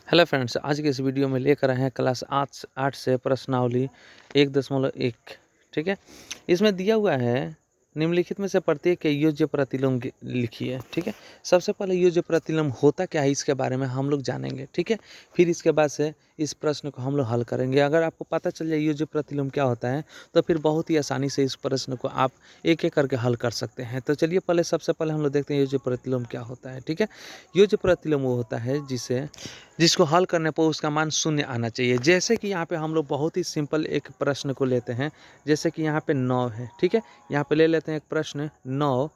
Hello friends, आज के इस वीडियो में लेकर आए हैं क्लास 8 से प्रश्नावली 1.1। ठीक है, इसमें दिया हुआ है निम्नलिखित में से प्रत्येक के योज्य प्रतिलोम लिखिए। ठीक है, सबसे पहले योज्य प्रतिलोम होता क्या है इसके बारे में हम लोग जानेंगे। ठीक है, फिर इसके बाद से इस प्रश्न को हम लोग हल करेंगे। अगर आपको पता चल जाए योज्य प्रतिलोम क्या होता है तो फिर बहुत ही आसानी से इस प्रश्न को आप एक एक करके हल कर सकते हैं। तो चलिए सबसे पहले हम लोग देखते हैं योज्य प्रतिलोम क्या होता है। ठीक है, योज्य प्रतिलोम वो होता है जिसको हल करने पर उसका मान शून्य आना चाहिए। जैसे कि यहाँ पे हम लोग बहुत ही सिंपल एक प्रश्न को लेते हैं, जैसे कि यहाँ पे 9 है। ठीक है, यहाँ पे ले लेते हैं एक प्रश्न 9,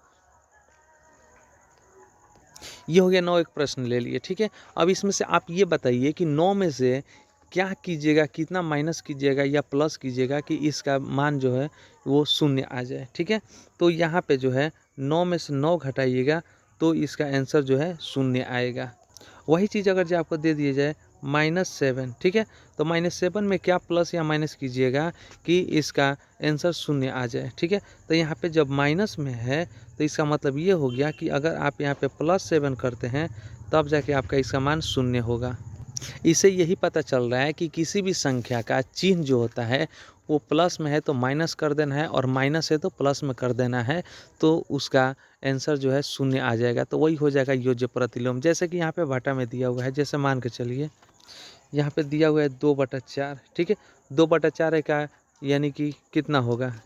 ये हो गया 9, एक प्रश्न ले लिए। ठीक है, अब इसमें से आप ये बताइए कि 9 में से क्या कीजिएगा, कितना माइनस कीजिएगा या प्लस कीजिएगा कि इसका मान जो है वो शून्य आ जाए। ठीक है, तो यहाँ पे जो है 9 में से 9 घटाइएगा तो इसका आंसर जो है शून्य आएगा। वही चीज़ अगर जो आपको दे दिया जाए -7। ठीक है, तो -7 में क्या प्लस या माइनस कीजिएगा कि इसका आंसर शून्य आ जाए। ठीक है, तो यहाँ पे जब माइनस में है तो इसका मतलब ये हो गया कि अगर आप यहाँ पे +7 करते हैं तब जाके आपका इसका मान शून्य होगा। इससे यही पता चल रहा है कि किसी भी संख्या का चिन्ह जो होता है वो प्लस में है तो माइनस कर देना है और माइनस है तो प्लस में कर देना है, तो उसका आंसर जो है शून्य आ जाएगा। तो वही हो जाएगा योज्य प्रतिलोम। जैसे कि यहाँ पे बटा में दिया हुआ है, जैसे मान के चलिए यहाँ पे दिया हुआ है 2/4। ठीक है, 2/4 है का यानी कि कितना होगा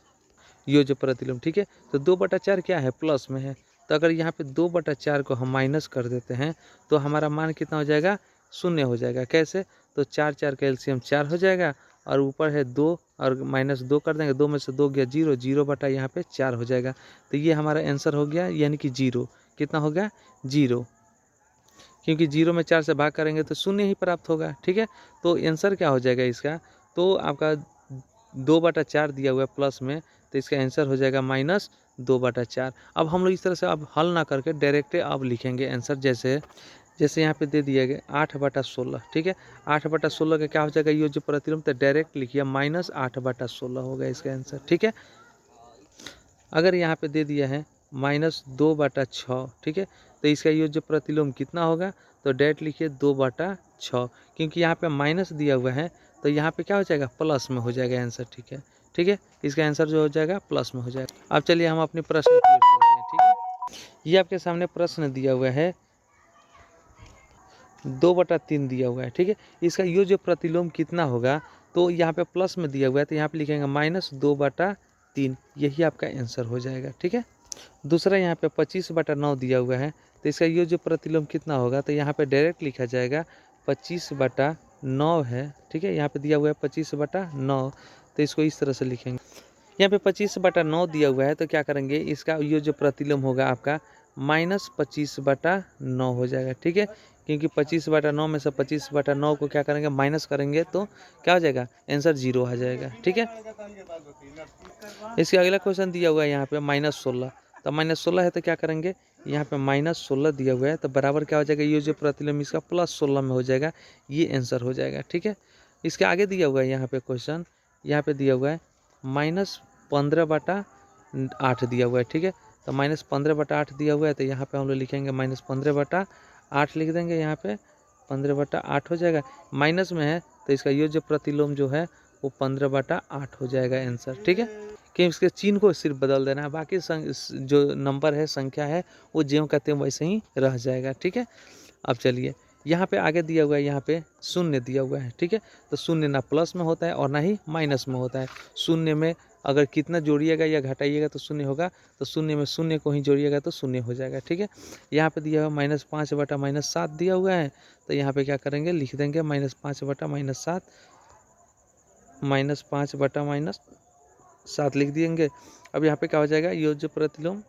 योज्य प्रतिलोम। ठीक है, तो 2/4 क्या है, प्लस में है। तो अगर यहाँ पे 2/4 को हम माइनस कर देते हैं तो हमारा मान कितना हो जाएगा, शून्य हो जाएगा। कैसे, तो 4 का एलसीएम 4 हो जाएगा और ऊपर है 2 और -2 कर देंगे, 2 में से 2 गया 0, 0 बटा यहाँ पे 4 हो जाएगा। तो ये हमारा आंसर हो गया, यानी कि 0। कितना हो गया, 0, क्योंकि 0 में 4 से भाग करेंगे तो शून्य ही प्राप्त होगा। ठीक है, तो आंसर क्या हो जाएगा इसका, तो आपका 2/4 दिया हुआ है प्लस में, तो इसका आंसर हो जाएगा -2/4। अब हम लोग इस तरह से अब हल ना करके डायरेक्ट अब लिखेंगे आंसर। जैसे जैसे यहाँ पे दे दिया गया 8/16। ठीक है, 8/16 का क्या हो जाएगा योज्य प्रतिलोम, तो डायरेक्ट लिखिए -8/16 होगा इसका आंसर। ठीक है, अगर यहाँ पे दे दिया है -2/6। ठीक है, तो इसका योज्य प्रतिलोम कितना होगा, तो डायरेक्ट लिखिए 2/6, क्योंकि यहाँ पे माइनस दिया हुआ है तो यहाँ पे क्या हो जाएगा, प्लस में हो जाएगा आंसर। ठीक है, ठीक है, इसका आंसर जो हो जाएगा प्लस में हो जाएगा। अब चलिए हम अपने प्रश्न की ओर चलते हैं। ठीक है, ये आपके सामने प्रश्न दिया हुआ है 2/3 दिया हुआ है। ठीक है, इसका योज्य प्रतिलोम कितना होगा, तो यहाँ पे प्लस में दिया हुआ है तो यहाँ पे लिखेंगे -2/3, यही आपका आंसर हो जाएगा। ठीक है, दूसरा यहाँ पे 25/9 दिया हुआ है तो इसका योज्य प्रतिलोम कितना होगा, तो यहाँ पे डायरेक्ट लिखा जाएगा 25/9 है। ठीक है, यहाँ पे दिया हुआ है 25/9, तो इसको इस तरह से लिखेंगे। यहाँ पे 25/9 दिया हुआ है तो क्या करेंगे, इसका योज्य प्रतिलोम होगा आपका -25/9 हो जाएगा। ठीक है, क्योंकि 25/9 में से 25/9 को क्या करेंगे, माइनस करेंगे तो क्या हो जाएगा, आंसर 0 आ जाएगा। ठीक है, इसके अगला क्वेश्चन दिया हुआ है यहाँ पे -16, तो -16 है तो क्या करेंगे, यहाँ पे -16 दिया हुआ है तो बराबर क्या हो जाएगा, ये जो प्रतिलोम इसका +16 में हो जाएगा, ये आंसर हो जाएगा। ठीक है, इसके आगे दिया हुआ है यहाँ पे क्वेश्चन, यहाँ पे दिया हुआ है -15/8 दिया हुआ है। ठीक है, तो -15/8 दिया हुआ है तो यहाँ पे हम लोग लिखेंगे -15/8 लिख देंगे। यहाँ पे 15/8 हो जाएगा, माइनस में है तो इसका योज्य प्रतिलोम जो है वो 15/8 हो जाएगा आंसर। ठीक है, कि इसके चिन्ह को सिर्फ बदल देना है, बाकी जो नंबर है, संख्या है, वो ज्यों कहते हैं वैसे ही रह जाएगा। ठीक है, अब चलिए यहाँ पे आगे दिया हुआ है, यहाँ पे शून्य दिया हुआ है। ठीक है, तो शून्य ना प्लस में होता है और ना ही माइनस में होता है। शून्य में अगर कितना जोड़िएगा या घटाइएगा तो शून्य होगा, तो शून्य में शून्य को ही जोड़िएगा तो शून्य हो जाएगा। ठीक है, यहाँ पे दिया हुआ है -5/-7 दिया हुआ है, तो यहाँ पे क्या करेंगे, लिख देंगे -5/-7, -5/-7 लिख देंगे। अब यहाँ पे क्या हो जाएगा, योज्य प्रतिलोम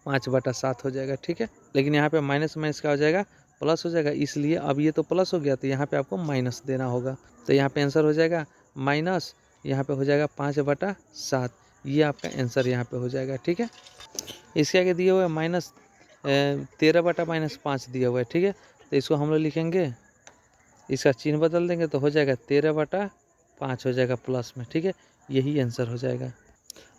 5/7 हो जाएगा। ठीक है, लेकिन यहाँ पे माइनस माइनस क्या हो जाएगा, प्लस हो जाएगा, इसलिए अब ये तो प्लस हो गया तो यहाँ पे आपको माइनस देना होगा। तो यहाँ पे आंसर हो जाएगा माइनस, यहाँ पे हो जाएगा 5/7, ये आपका आंसर यहाँ पे हो जाएगा। ठीक है, इसके आगे दिया हुआ है -13/-5 दिया हुआ है। ठीक है, तो इसको हम लोग लिखेंगे, इसका चिन्ह बदल देंगे तो हो जाएगा 13/5 हो जाएगा प्लस में। ठीक है, यही आंसर हो जाएगा।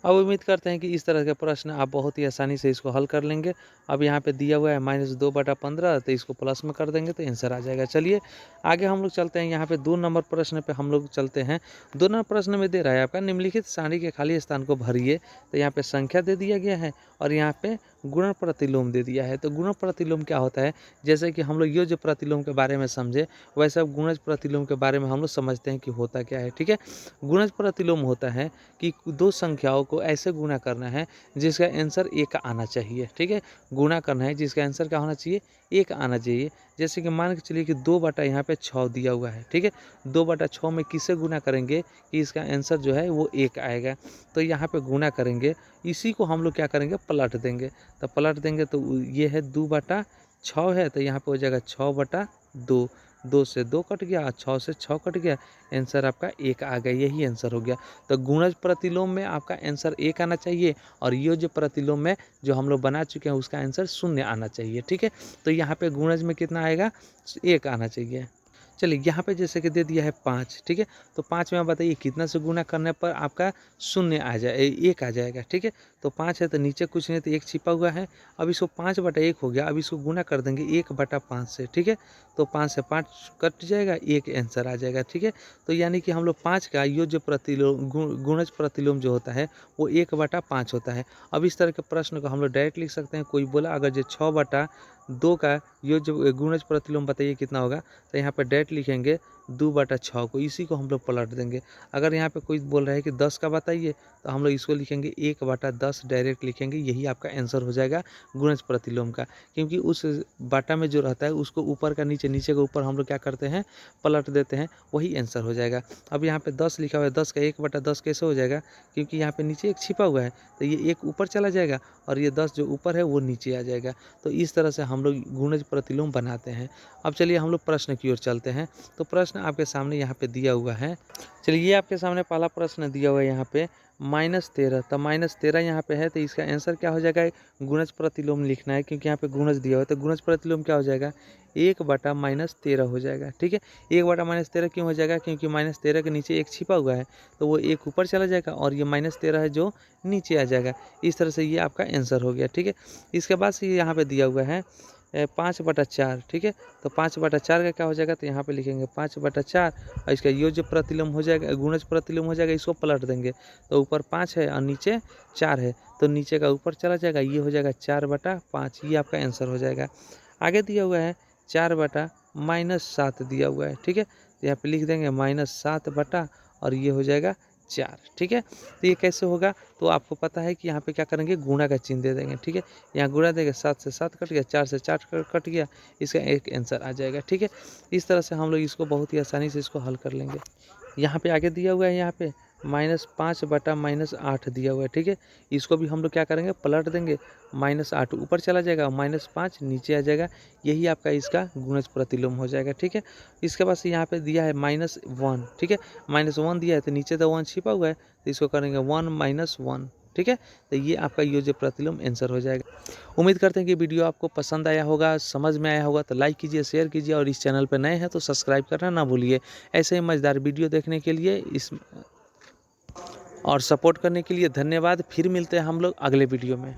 अब उम्मीद करते हैं कि इस तरह के प्रश्न आप बहुत ही आसानी से इसको हल कर लेंगे। अब यहाँ पे दिया हुआ है -2/15, तो इसको प्लस में कर देंगे तो आंसर आ जाएगा। चलिए आगे हम लोग चलते हैं, यहाँ पे 2 नंबर प्रश्न पे हम लोग चलते हैं। 2 नंबर प्रश्न में दे रहा है आपका निम्नलिखित सारणी के खाली स्थान को भरिए। तो यहाँ पे संख्या दे दिया गया है और यहाँ पे गुणन प्रतिलोम दे दिया है। तो गुणन प्रतिलोम क्या होता है, जैसे कि हम लोग योज्य प्रतिलोम के बारे में समझे, वैसे अब गुणज प्रतिलोम के बारे में हम लोग समझते हैं कि होता क्या है। ठीक है, गुणज प्रतिलोम होता है कि दो संख्याओं को ऐसे गुणा करना है जिसका आंसर 1 आना चाहिए। ठीक है, गुणा करना है जिसका आंसर क्या होना चाहिए, 1 आना चाहिए। जैसे कि मान के चलिए कि 2 यहाँ पे 6 दिया हुआ है। ठीक है, 2/6 में किससे गुणा करेंगे कि इसका आंसर जो है वो 1 आएगा। तो यहाँ पे गुणा करेंगे, इसी को हम लोग क्या करेंगे, पलट देंगे। तो पलट देंगे तो ये है 2/6 है, तो यहाँ पे हो जाएगा 6/2। 2 से 2 कट गया, 6 से 6 कट गया, आंसर आपका 1 आ गया। यही आंसर हो गया। तो गुणज प्रतिलोम में आपका आंसर 1 आना चाहिए और योज्य प्रतिलोम में जो हम लोग बना चुके हैं उसका आंसर 0 आना चाहिए। ठीक है, तो यहाँ पे गुणज में कितना आएगा, 1 आना चाहिए। चलिए यहाँ पे जैसे कि दे दिया है 5। ठीक है, तो 5 में आप बताइए कितना से गुना करने पर आपका 0 आ जाए, 1 आ जाएगा। ठीक है, तो 5 है तो नीचे कुछ नहीं तो 1 छिपा हुआ है। अब इसको 5/1 हो गया, अब इसको गुना कर देंगे 1/5 से। ठीक है, तो 5 से 5 कट जाएगा, 1 आंसर आ जाएगा। ठीक है, तो यानी कि हम लोग 5 का योज्य प्रतिलोम गुणज प्रतिलोम जो होता है वो 1/5 होता है। अब इस तरह के प्रश्न को हम लोग डायरेक्ट लिख सकते हैं। कोई बोला अगर जो 6/2 का योज्य गुणज प्रतिलोम बताइए कितना होगा, तो यहाँ पर डायरेक्ट लिखेंगे 2/6 को, इसी को हम लोग पलट देंगे। अगर यहाँ पे कोई बोल रहा है कि 10 का बताइए, तो हम लोग इसको लिखेंगे 1/10 डायरेक्ट लिखेंगे, यही आपका आंसर हो जाएगा गुणज प्रतिलोम का। क्योंकि उस बाटा में जो रहता है उसको ऊपर का नीचे, नीचे का ऊपर हम लोग क्या करते हैं, पलट देते हैं, वही आंसर हो जाएगा। अब यहाँ पे 10 लिखा हुआ है, 10 का 1/10 कैसे हो जाएगा, क्योंकि यहाँ पे नीचे 1 छिपा हुआ है, तो ये 1 ऊपर चला जाएगा और ये 10 जो ऊपर है वो नीचे आ जाएगा। तो इस तरह से हम लोग गुणज प्रतिलोम बनाते हैं। अब चलिए हम लोग प्रश्न की ओर चलते हैं। तो प्रश्न आपके सामने यहाँ पे दिया हुआ है। चलिए ये आपके सामने पहला प्रश्न दिया हुआ है यहाँ पे -13। तो -13 यहाँ पे है, तो इसका आंसर क्या हो जाएगा, गुणज प्रतिलोम लिखना है क्योंकि यहाँ पे गुणज दिया हुआ है। तो गुणज प्रतिलोम क्या हो जाएगा, 1/-13 हो जाएगा। ठीक है, 1/-13 क्यों हो जाएगा, क्योंकि -13 के नीचे 1 छिपा हुआ है, तो वो 1 ऊपर चला जाएगा और ये -13 है जो नीचे आ जाएगा। इस तरह से ये आपका आंसर हो गया। ठीक है, इसके बाद से यहाँ पे दिया हुआ है 5/4। ठीक है, तो 5/4 का क्या हो जाएगा, तो यहाँ पे लिखेंगे 5/4 और इसका योज्य प्रतिलोम हो जाएगा, गुणज प्रतिलोम हो जाएगा, इसको पलट देंगे। तो ऊपर 5 है और नीचे 4 है, तो नीचे का ऊपर चला जाएगा, ये हो जाएगा 4/5, ये आपका आंसर हो जाएगा। आगे दिया हुआ है 4/-7 दिया हुआ है। ठीक है, तो यहाँ पे लिख देंगे -7 और ये हो जाएगा 4। ठीक है, तो ये कैसे होगा, तो आपको पता है कि यहाँ पे क्या करेंगे, गुणा का चिन्ह दे देंगे। ठीक है, यहाँ गुणा देंगे, 7 से 7 कट गया, 4 से 4 कट गया, इसका एक आंसर आ जाएगा। ठीक है, इस तरह से हम लोग इसको बहुत ही आसानी से इसको हल कर लेंगे। यहाँ पे आगे दिया हुआ है, यहाँ पे -5/-8 दिया हुआ है। ठीक है, इसको भी हम लोग क्या करेंगे, पलट देंगे, -8 ऊपर चला जाएगा, -5 नीचे आ जाएगा, यही आपका इसका गुणज प्रतिलोम हो जाएगा। ठीक है, इसके बाद से यहाँ पे दिया है -1। ठीक है, -1 दिया है तो नीचे तो 1 छिपा हुआ है, तो इसको करेंगे 1 - 1। ठीक है, तो ये आपका योज्य प्रतिलोम आंसर हो जाएगा। उम्मीद करते हैं कि वीडियो आपको पसंद आया होगा, समझ में आया होगा, तो लाइक कीजिए, शेयर कीजिए और इस चैनल पर नए हैं तो सब्सक्राइब करना ना भूलिए। ऐसे ही मज़ेदार वीडियो देखने के लिए और सपोर्ट करने के लिए धन्यवाद। फिर मिलते हैं हम लोग अगले वीडियो में।